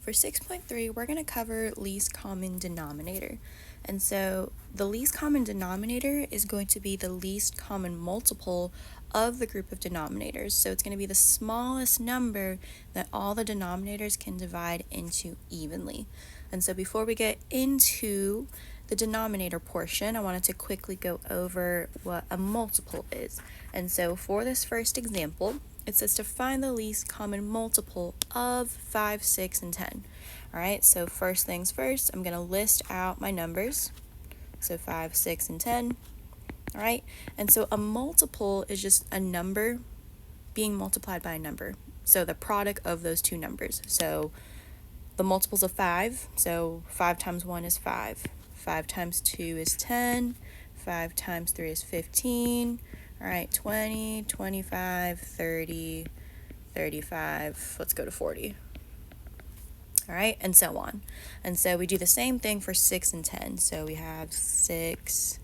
For 6.3, we're going to cover least common denominator. And so the least common denominator is going to be the least common multiple of the group of denominators. So it's going to be the smallest number that all the denominators can divide into evenly. And so before we get into the denominator portion, I wanted to quickly go over what a multiple is. And so for this first example, it says to find the least common multiple of 5, 6, and 10. All right, so first things first, I'm going to list out my numbers. So 5, 6, and 10. All right, and so a multiple is just a number being multiplied by a number. So the product of those two numbers. So the multiples of 5, so 5 times 1 is 5. 5 times 2 is 10. 5 times 3 is 15. All right, 20, 25, 30, 35, let's go to 40. All right, and so on. And so we do the same thing for 6 and 10. So we have 6,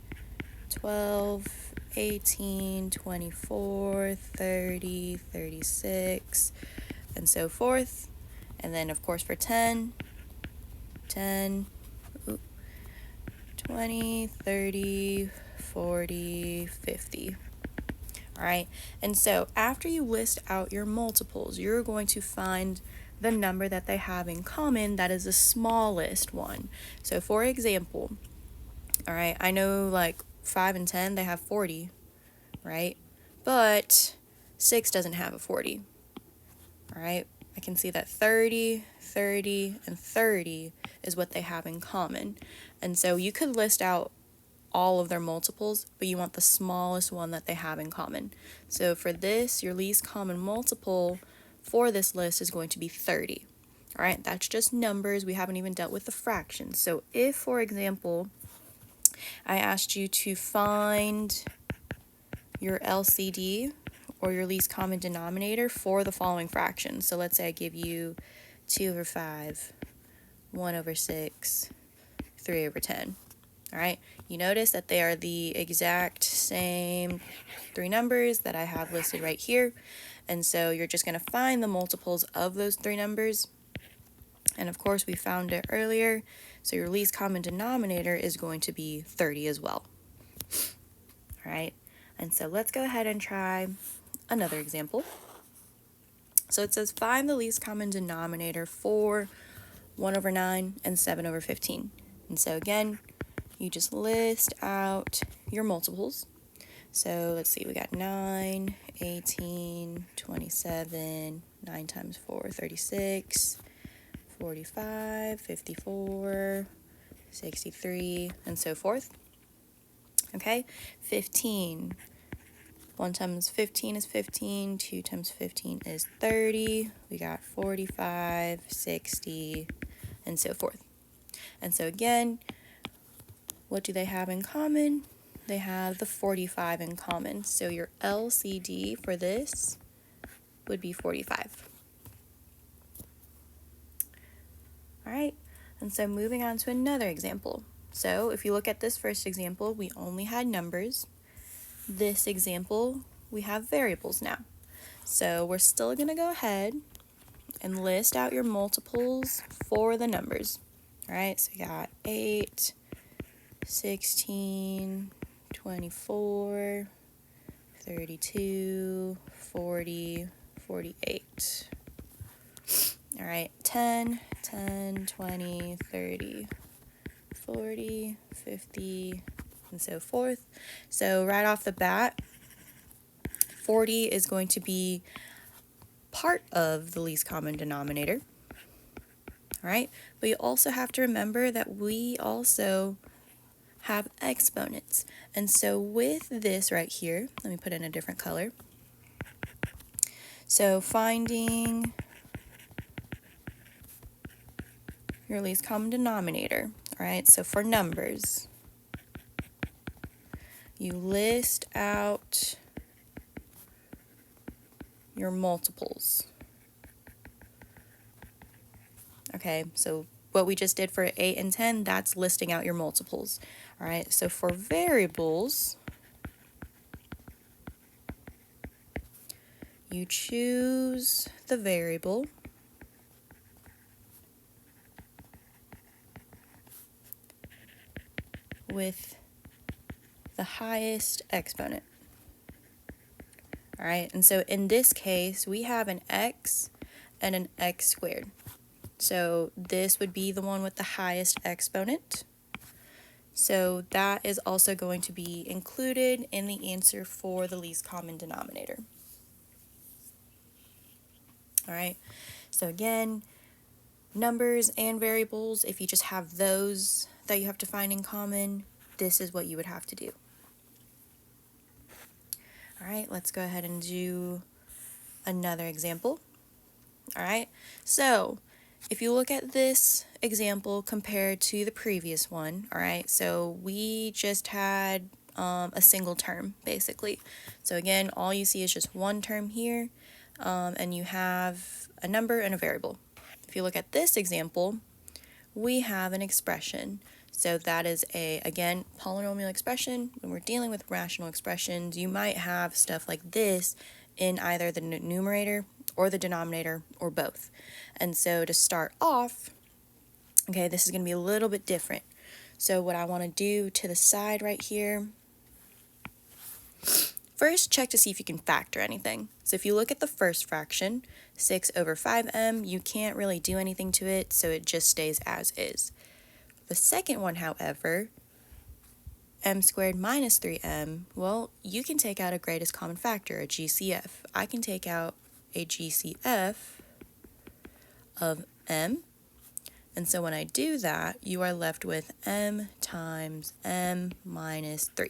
12, 18, 24, 30, 36, and so forth. And then, of course, for 10, 20, 30, 40, 50. All right, and so after you list out your multiples, you're going to find the number that they have in common that is the smallest one. So for example, all right, I know like 5 and 10, they have 40, right? But 6 doesn't have a 40, all right? I can see that 30, 30, and 30 is what they have in common. And so you could list out all of their multiples, but you want the smallest one that they have in common. So for this, your least common multiple for this list is going to be 30. All right, that's just numbers. We haven't even dealt with the fractions. So if, for example, I asked you to find your LCD or your least common denominator for the following fractions. So let's say I give you 2 over 5, 1 over 6, 3 over 10. All right, you notice that they are the exact same three numbers that I have listed right here. And so you're just going to find the multiples of those three numbers. And of course, we found it earlier. So your least common denominator is going to be 30 as well. All right, and so let's go ahead and try another example. So it says find the least common denominator for 1 over 9 and 7 over 15. And so again, you just list out your multiples. So let's see, we got 9, 18, 27, 9 times 4, 36, 45, 54, 63, and so forth. Okay, 15. 1 times 15 is 15, 2 times 15 is 30. We got 45, 60, and so forth. And so again, what do they have in common? They have the 45 in common. So your LCD for this would be 45. All right, and so moving on to another example. So if you look at this first example, we only had numbers. This example, we have variables now. So we're still going to go ahead and list out your multiples for the numbers. All right, so we got 8, 16, 24, 32, 40, 48. All right, 10, 10, 20, 30, 40, 50, and so forth. So right off the bat, 40 is going to be part of the least common denominator. All right, but you also have to remember that we also have exponents. And so with this right here, let me put in a different color. So finding your least common denominator. All right, so for numbers, you list out your multiples. Okay, so what we just did for 8 and 10, that's listing out your multiples. All right, so for variables, you choose the variable, with the highest exponent. All right, and so in this case, we have an x and an x squared. So this would be the one with the highest exponent. So that is also going to be included in the answer for the least common denominator. All right, so again, numbers and variables, if you just have those that you have to find in common, this is what you would have to do. All right, let's go ahead and do another example. All right, so if you look at this example compared to the previous one, all right, so we just had a single term, basically. So again, all you see is just one term here, and you have a number and a variable. If you look at this example, we have an expression. So that is a, again, polynomial expression. When we're dealing with rational expressions, you might have stuff like this in either the numerator or the denominator or both. And so to start off, okay, this is going to be a little bit different. So what I want to do to the side right here, first check to see if you can factor anything. So if you look at the first fraction, 6 over 5m, you can't really do anything to it, so it just stays as is. The second one, however, m squared minus 3m, well, you can take out a greatest common factor, a GCF. I can take out a GCF of m, and so when I do that, you are left with m times m minus 3.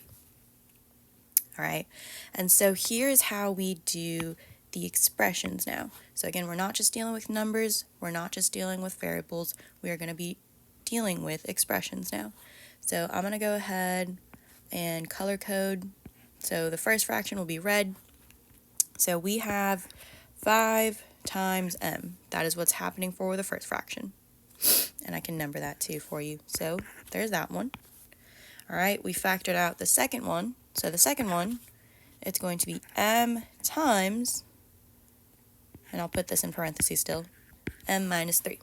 All right, and so here's how we do the expressions now. So again, we're not just dealing with numbers, we're not just dealing with variables, we are going to be dealing with expressions now. So I'm going to go ahead and color code. So the first fraction will be red. So we have 5 times m. That is what's happening for the first fraction. And I can number that too for you. So there's that one. All right, we factored out the second one. So the second one, it's going to be m times, and I'll put this in parentheses still, m minus 3.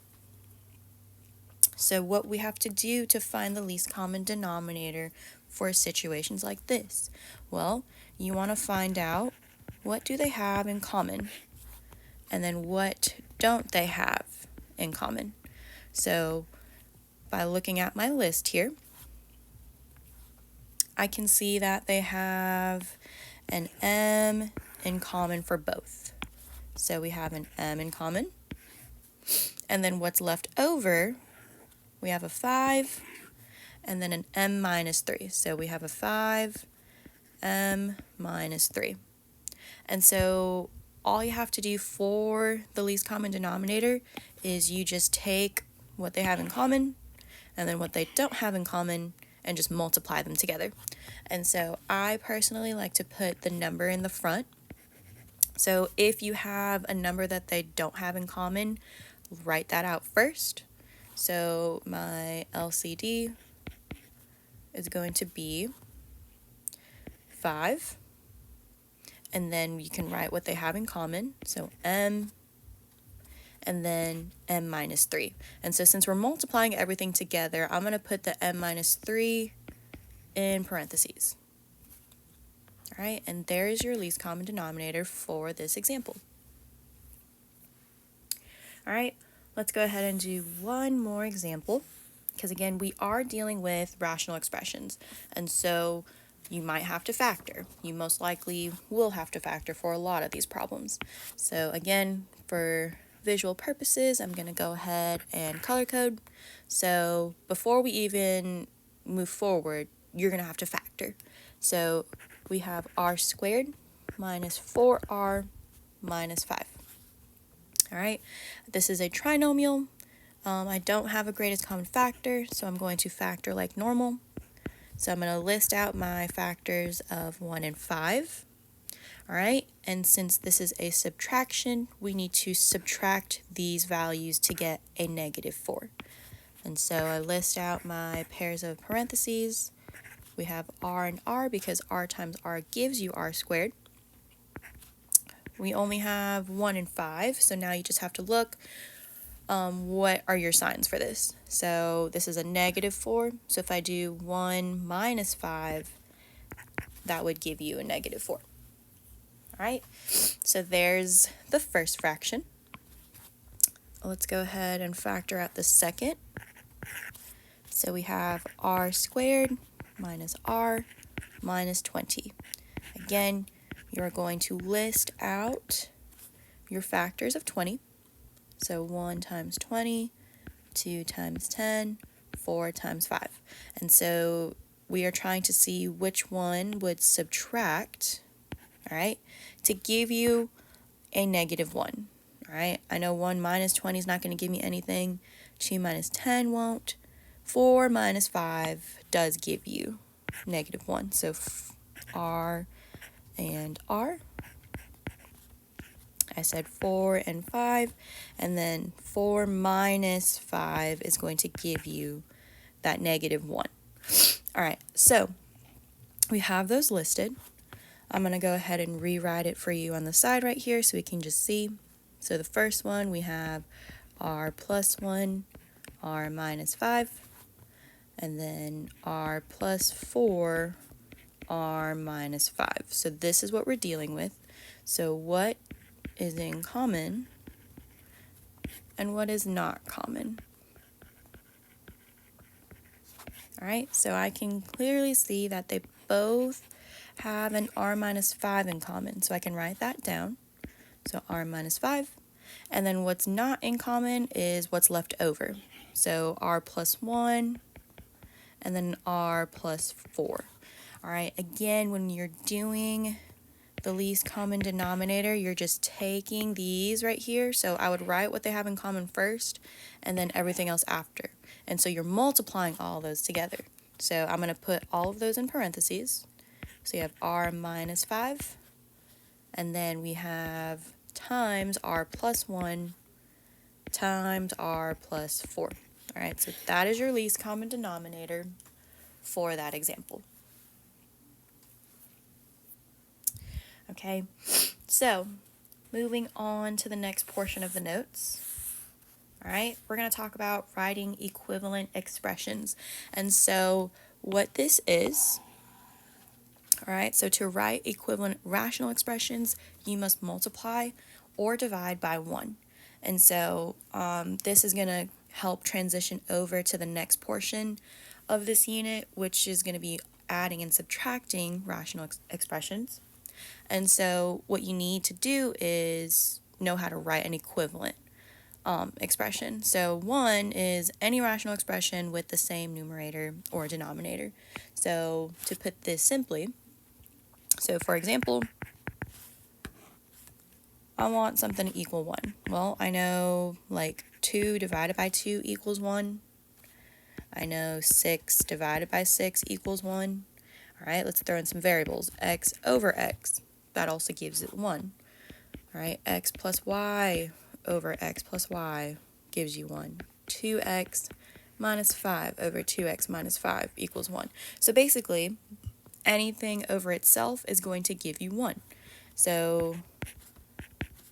So what we have to do to find the least common denominator for situations like this? Well, you want to find out what do they have in common, and then what don't they have in common. So by looking at my list here, I can see that they have an m in common for both. So we have an m in common, and then what's left over, we have a 5, and then an m minus 3. So we have a 5, m minus 3. And so all you have to do for the least common denominator is you just take what they have in common, and then what they don't have in common, and just multiply them together. And so I personally like to put the number in the front. So if you have a number that they don't have in common, write that out first. So my LCD is going to be 5, and then you can write what they have in common, so m, and then m minus 3. And so since we're multiplying everything together, I'm going to put the m minus 3 in parentheses. All right, and there is your least common denominator for this example. All right, let's go ahead and do one more example, because again, we are dealing with rational expressions, and so you might have to factor. You most likely will have to factor for a lot of these problems. So again, for visual purposes, I'm going to go ahead and color code. So before we even move forward, you're going to have to factor. So we have r squared minus 4r minus 5. All right, this is a trinomial. I don't have a greatest common factor, so I'm going to factor like normal. So I'm going to list out my factors of 1 and 5. All right, and since this is a subtraction, we need to subtract these values to get a negative 4. And so I list out my pairs of parentheses. We have r and r because r times r gives you r squared. We only have 1 and 5, so now you just have to look. what are your signs for this? So this is a -4. So if I do 1 minus 5, that would give you a -4. All right, so there's the first fraction. Let's go ahead and factor out the second. So we have r squared minus r minus 20. Again, you're going to list out your factors of 20. So 1 times 20, 2 times 10, 4 times 5. And so we are trying to see which one would subtract, all right, to give you a -1. All right, I know 1 minus 20 is not going to give me anything. 2 minus 10 won't. 4 minus 5 does give you -1. So r and r. I said 4 and 5, and then 4 minus 5 is going to give you that -1. All right, so we have those listed. I'm going to go ahead and rewrite it for you on the side right here so we can just see. So the first one, we have r plus 1, r minus 5, and then r plus 4, r minus 5. So this is what we're dealing with. So what is in common and what is not common? All right, so I can clearly see that they both have an r minus 5 in common. So I can write that down. So r minus 5. And then what's not in common is what's left over. So r plus 1 and then r plus 4. All right, again, when you're doing the least common denominator, you're just taking these right here. So I would write what they have in common first and then everything else after. And so you're multiplying all those together. So I'm going to put all of those in parentheses. So you have r minus 5, and then we have times r plus 1 times r plus 4. All right, so that is your least common denominator for that example. Okay, so moving on to the next portion of the notes. All right, we're going to talk about writing equivalent expressions. And so what this is, all right, so to write equivalent rational expressions, you must multiply or divide by 1. And so this is going to help transition over to the next portion of this unit, which is going to be adding and subtracting rational expressions. And so what you need to do is know how to write an equivalent expression. So 1 is any rational expression with the same numerator or denominator. So to put this simply, so for example, I want something to equal 1. Well, I know like 2 divided by 2 equals 1. I know 6 divided by 6 equals 1. All right, let's throw in some variables. X over x, that also gives it 1. All right, x plus y over x plus y gives you 1. 2x minus 5 over 2x minus 5 equals 1. So basically, anything over itself is going to give you 1. So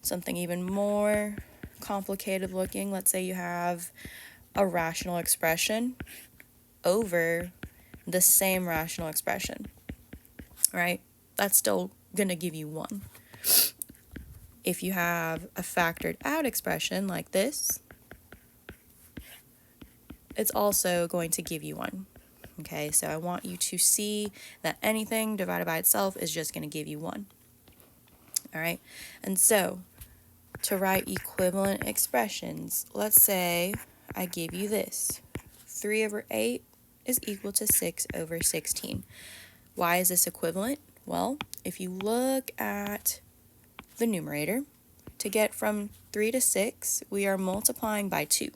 something even more complicated looking, let's say you have a rational expression over the same rational expression, right? That's still going to give you 1. If you have a factored out expression like this, it's also going to give you 1. Okay, so I want you to see that anything divided by itself is just going to give you 1. All right, and so to write equivalent expressions, let's say I give you this. 3 over 8 is equal to 6 over 16. Why is this equivalent? Well, if you look at the numerator, to get from 3 to 6, we are multiplying by 2.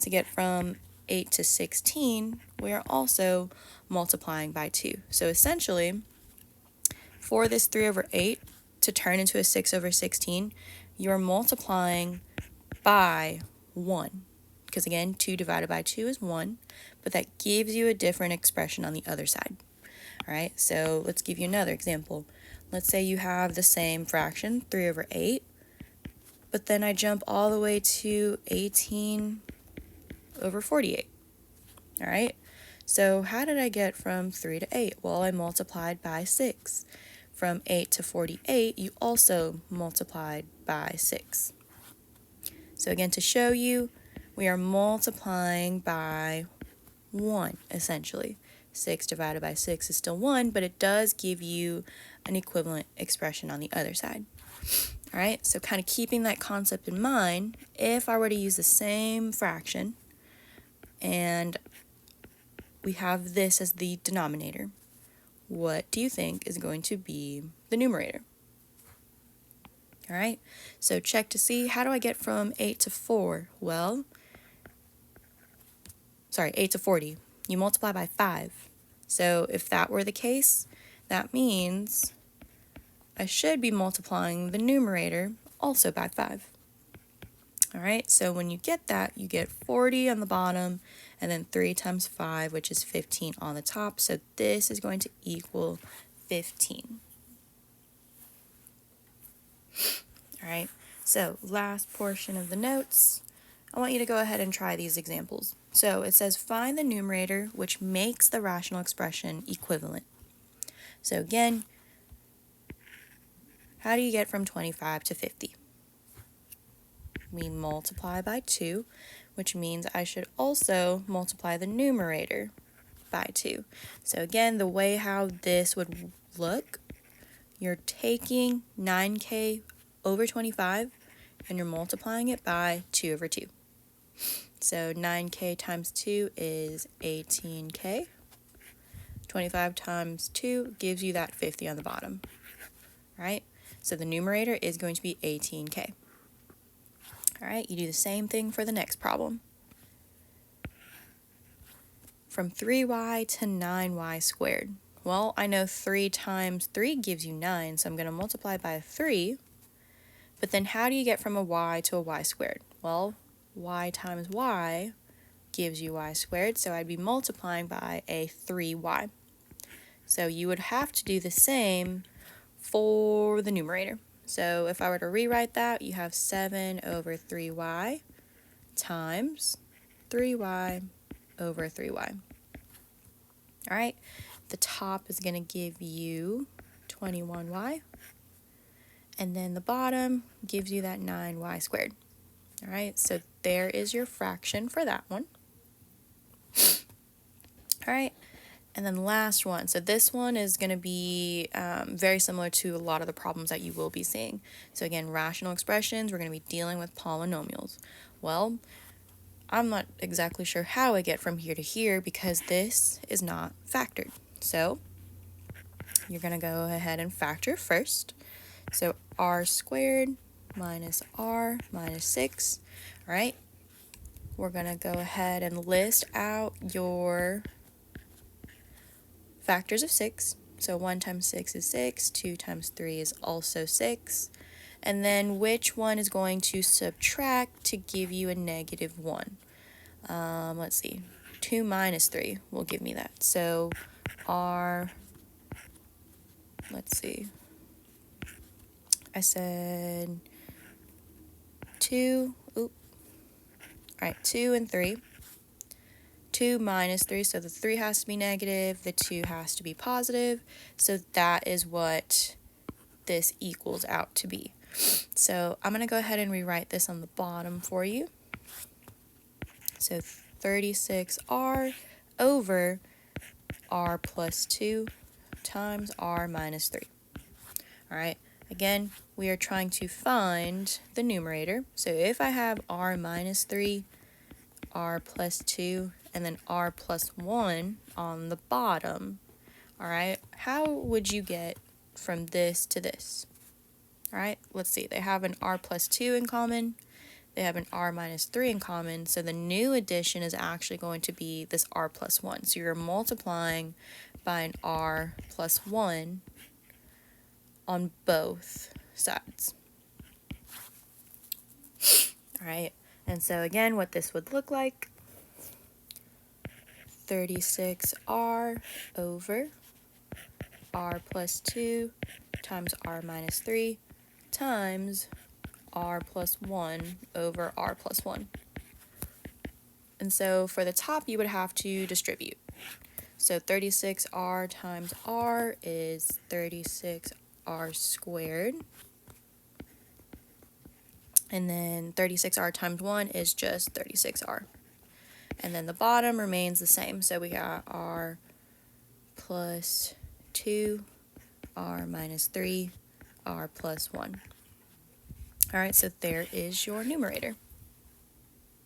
To get from 8 to 16, we are also multiplying by 2. So essentially, for this 3 over 8 to turn into a 6 over 16, you're multiplying by 1. Because again, 2 divided by 2 is 1, but that gives you a different expression on the other side. All right, so let's give you another example. Let's say you have the same fraction, 3 over 8, but then I jump all the way to 18 over 48. All right, so how did I get from 3 to 8? Well, I multiplied by 6. From 8 to 48, you also multiplied by 6. So again, to show you, we are multiplying by 1, essentially. 6 divided by 6 is still 1, but it does give you an equivalent expression on the other side. All right, so kind of keeping that concept in mind, if I were to use the same fraction and we have this as the denominator, what do you think is going to be the numerator? All right, so check to see, how do I get from 8 to 4? Well, 8 to 40. You multiply by 5. So if that were the case, that means I should be multiplying the numerator also by 5. All right, so when you get that, you get 40 on the bottom, and then 3 times 5, which is 15 on the top. So this is going to equal 15. All right, so last portion of the notes, I want you to go ahead and try these examples. So it says find the numerator which makes the rational expression equivalent. So again, how do you get from 25 to 50? We multiply by 2, which means I should also multiply the numerator by 2. So again, the way how this would look, you're taking 9k over 25 and you're multiplying it by 2 over 2. So 9k times 2 is 18k. 25 times 2 gives you that 50 on the bottom. Right? So the numerator is going to be 18k. All right, you do the same thing for the next problem. From 3y to 9y squared. Well, I know 3 times 3 gives you 9, so I'm going to multiply by 3. But then how do you get from a y to a y squared? Well, y times y gives you y squared, so I'd be multiplying by a 3y. So you would have to do the same for the numerator. So if I were to rewrite that, you have 7 over 3y times 3y over 3y. All right, the top is going to give you 21y, and then the bottom gives you that 9y squared. All right, so there is your fraction for that one. All right, and then the last one. So this one is going to be very similar to a lot of the problems that you will be seeing. So again, rational expressions, we're going to be dealing with polynomials. Well, I'm not exactly sure how I get from here to here because this is not factored. So you're going to go ahead and factor first. So r squared minus r minus 6. All right, we're going to go ahead and list out your factors of 6. So 1 times 6 is 6, 2 times 3 is also 6. And then which one is going to subtract to give you a negative 1? Let's see, 2 minus 3 will give me that. So let's see, I said 2, all right, 2 and 3. 2 minus 3, so the 3 has to be negative, the 2 has to be positive, so that is what this equals out to be. So I'm going to go ahead and rewrite this on the bottom for you. So 36r over r plus 2 times r minus 3. All right, again, we are trying to find the numerator. So if I have r minus 3, r plus 2, and then r plus 1 on the bottom, all right, how would you get from this to this? All right, let's see, they have an r plus 2 in common, they have an r minus 3 in common, so the new addition is actually going to be this r plus 1. So you're multiplying by an r plus 1 on both sides. All right, and so again, what this would look like, 36r over r plus 2 times r minus 3 times r plus 1 over r plus 1. And so for the top, you would have to distribute. So 36r times r is 36r squared. And then 36r times 1 is just 36r. And then the bottom remains the same. So we got r plus 2, r minus 3, r plus 1. All right, so there is your numerator.